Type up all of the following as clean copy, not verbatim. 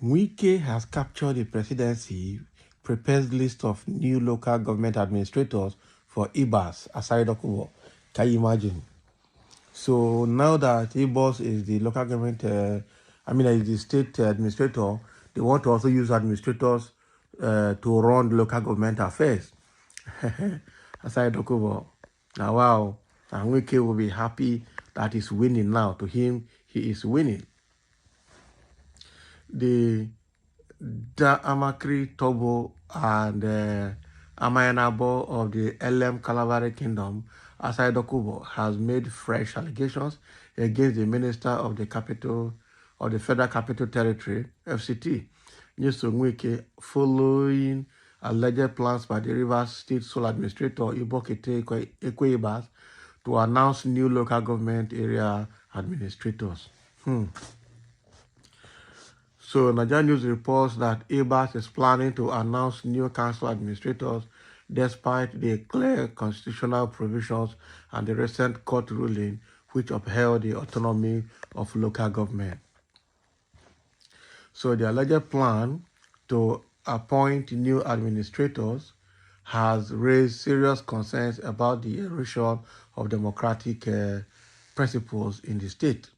Wike has captured the presidency, prepares list of new local government administrators for Ibas, aside Okubo. Can you imagine? So now that Ibas is the local government, is the state administrator, they want to also use administrators to run the local government affairs. Aside Okubo. Now, wow. And Wike will be happy that he's winning now. To him, he is winning. The Amakri, Tobo, and Amayanabo of the LM Kalabari Kingdom, Asai Dokubo, has made fresh allegations against the Minister of the Capital of the Federal Capital Territory, FCT, Nyesom Wike, following alleged plans by the Rivers State Sole Administrator Ibokete Ekwe Ibas to announce new local government area administrators. So Nigeria News reports that Ibas is planning to announce new council administrators despite the clear constitutional provisions and the recent court ruling which upheld the autonomy of local government. So the alleged plan to appoint new administrators has raised serious concerns about the erosion of democratic principles in the state.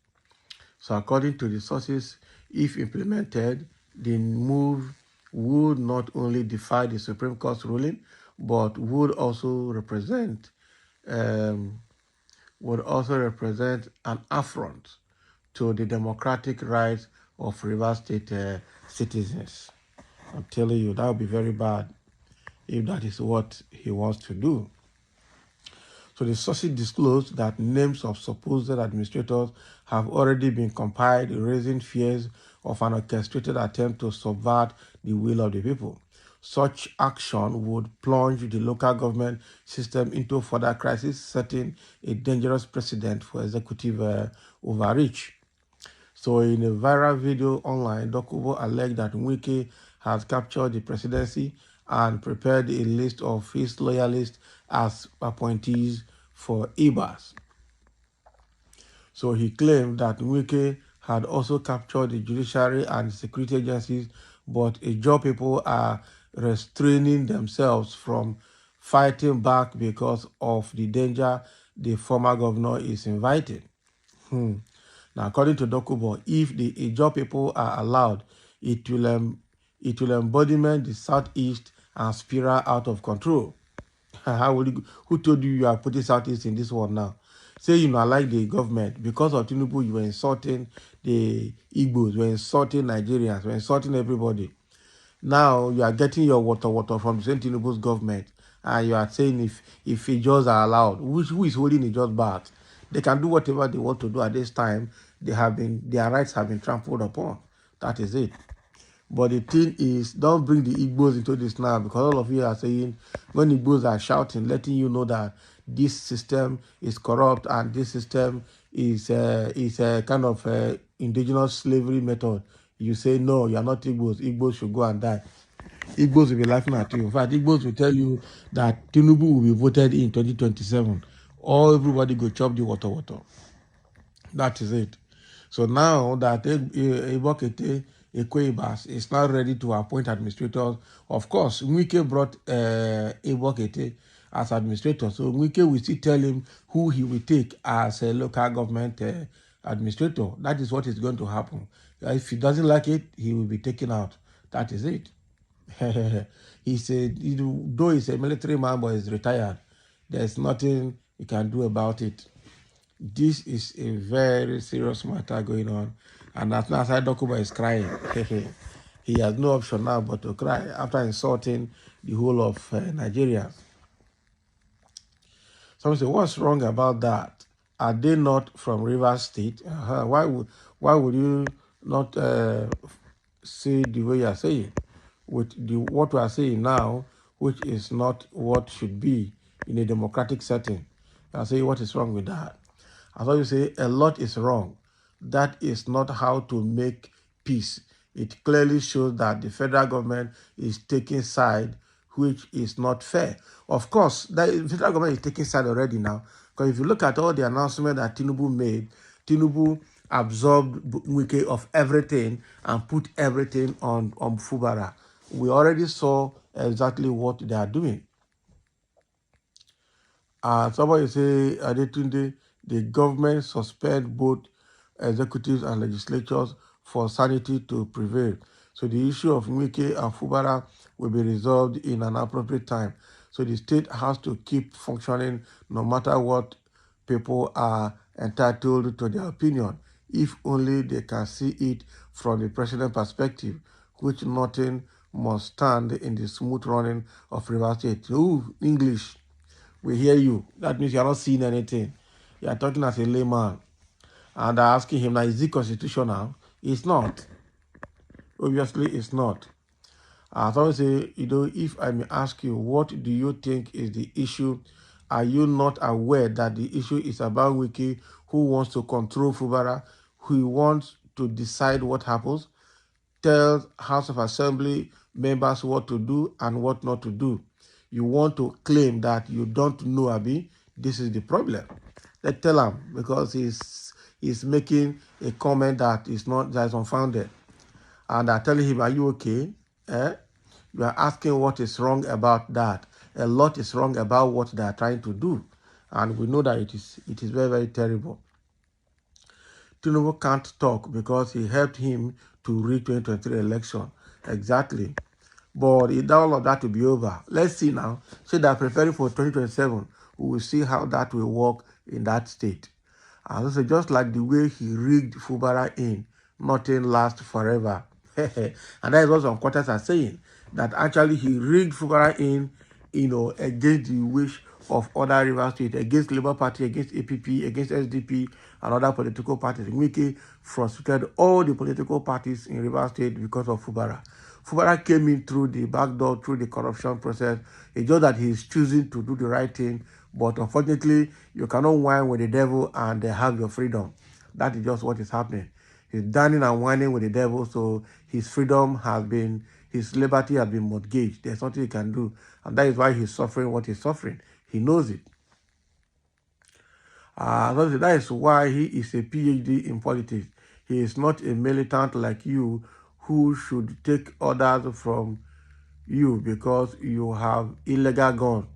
So according to the sources, if implemented, the move would not only defy the Supreme Court's ruling, but would also represent an affront to the democratic rights of Rivers State citizens. I'm telling you, that would be very bad if that is what he wants to do. So the sources disclosed that names of supposed administrators have already been compiled, raising fears of an orchestrated attempt to subvert the will of the people. Such action would plunge the local government system into further crisis, setting a dangerous precedent for executive overreach. So in a viral video online, Dokubo alleged that Wike has captured the presidency and prepared a list of his loyalists as appointees for Ibas. So he claimed that Wike had also captured the judiciary and security agencies, but Ijaw people are restraining themselves from fighting back because of the danger the former governor is inviting. Now, according to Dokubo, if the Ijaw people are allowed, it will embodiment the southeast and spiral out of control. How will you, who told you are putting southeast in this one now? Say you not like the government because of Tinubu, you were insulting the Igbos, you were insulting Nigerians, you were insulting everybody. Now you are getting your water from the same Tinubu's government, and you are saying if Ijaws are allowed, who is holding Ijaws back? They can do whatever they want to do at this time. Their rights have been trampled upon. That is it. But the thing is, don't bring the Igbos into this now, because all of you are saying, when Igbos are shouting, letting you know that this system is corrupt and this system is a kind of indigenous slavery method. You say, no, you are not Igbos. Igbos should go and die. Igbos will be laughing at you. In fact, Igbos will tell you that Tinubu will be voted in 2027. Or everybody go chop the water. That is it. So now that Ibokete Ekwe Ibas is now ready to appoint administrators, of course, Wike brought Ibokete as administrator. So Wike will still tell him who he will take as a local government administrator. That is what is going to happen. If he doesn't like it, he will be taken out. That is it. He said, though he's a military man, but he's retired, there's nothing he can do about it. This is a very serious matter going on, and as now Dokubo is crying. He has no option now but to cry after insulting the whole of Nigeria. Some say, what's wrong about that? Are they not from Rivers State? Why would you not say the way you are saying? With what we are saying now, which is not what should be in a democratic setting. I say, what is wrong with that? As you say, a lot is wrong. That is not how to make peace. It clearly shows that the federal government is taking side, which is not fair. Of course, the federal government is taking side already now, because if you look at all the announcements that Tinubu made, Tinubu absorbed Wike of everything and put everything on Fubara. We already saw exactly what they are doing. Somebody say, Adetunde, the government suspend both executives and legislatures for sanity to prevail. So the issue of Wike and Fubara will be resolved in an appropriate time. So the state has to keep functioning no matter what people are entitled to their opinion, if only they can see it from the president perspective, which nothing must stand in the smooth running of River State. Ooh, English. We hear you. That means you're not seeing anything. You are talking as a layman. And they're asking him, now, is it constitutional? It's not. Obviously, it's not. As I say, if I may ask you, what do you think is the issue? Are you not aware that the issue is about Wike, who wants to control Fubara, who wants to decide what happens, tells House of Assembly members what to do and what not to do? You want to claim that you don't know, Abi? This is the problem. Let's tell him, because he's making a comment that is unfounded. And I'm telling him, are you okay? You are asking what is wrong about that. A lot is wrong about what they are trying to do. And we know that it is very, very terrible. Tinubu can't talk because he helped him to reach 2023 election. Exactly. But all of that to be over. Let's see now. So they are preparing for 2027. We will see how that will work in that state. And also, just like the way he rigged Fubara in, nothing lasts forever. And that is what some quarters are saying, that actually he rigged Fubara in, against the wish of other river states, against Labour Party, against APP, against SDP, and other political parties. Wike frustrated all the political parties in River State because of Fubara. Fubara came in through the back door, through the corruption process. It's just that he's choosing to do the right thing. But unfortunately, you cannot whine with the devil and have your freedom. That is just what is happening. He's dining and whining with the devil, so his freedom his liberty has been mortgaged. There's nothing he can do. And that is why he's suffering what he's suffering. He knows it. That is why he is a PhD in politics. He is not a militant like you who should take orders from you because you have illegal gun.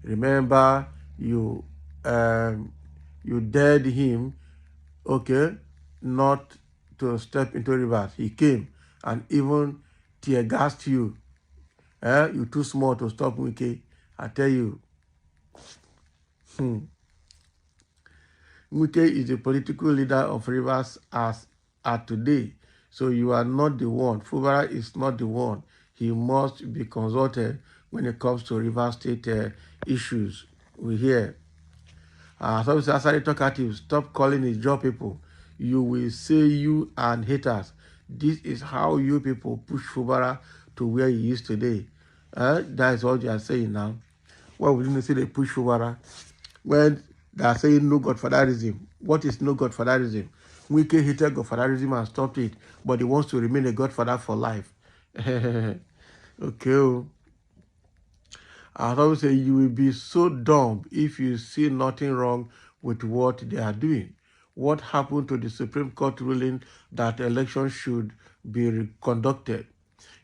Remember, you dared him, okay, not to step into rivers. He came and even tear gassed you. You're too small to stop Wike. I tell you. Wike is the political leader of Rivers as at today. So you are not the one. Fubara is not the one. He must be consulted when it comes to River State issues. We hear. So Asari talkative, stop calling his job people. You will say you and haters. This is how you people push Fubara to where he is today. That is what you are saying now. Why would you say they push Fubara? When they are saying no godfatherism. What is no godfatherism? Wike hated godfatherism and stopped it, but he wants to remain a godfather for life. Okay. I always say you will be so dumb if you see nothing wrong with what they are doing. What happened to the Supreme Court ruling that elections should be conducted?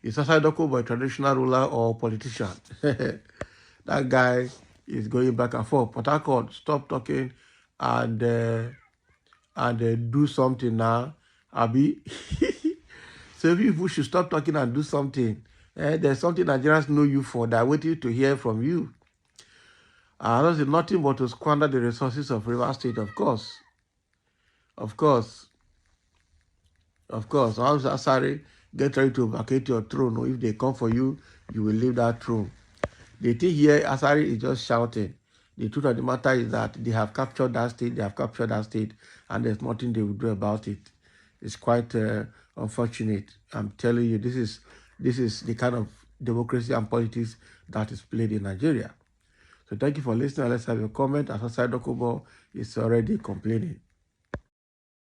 Is Asaidoko a traditional ruler or politician? That guy is going back and forth. Port Harcourt, stop talking and do something now. Abi. So people should stop talking and do something. There's something Nigerians know you for. They're waiting to hear from you. That's nothing but to squander the resources of River State, of course. Of course. Of course. Sorry, get ready to vacate your throne. Or if they come for you, you will leave that throne. The thing here, Asari is just shouting. The truth of the matter is that they have captured that state, and there's nothing they will do about it. It's quite unfortunate. I'm telling you, this is the kind of democracy and politics that is played in Nigeria. So thank you for listening. Let's have your comment. As Asai Dokubo is already complaining.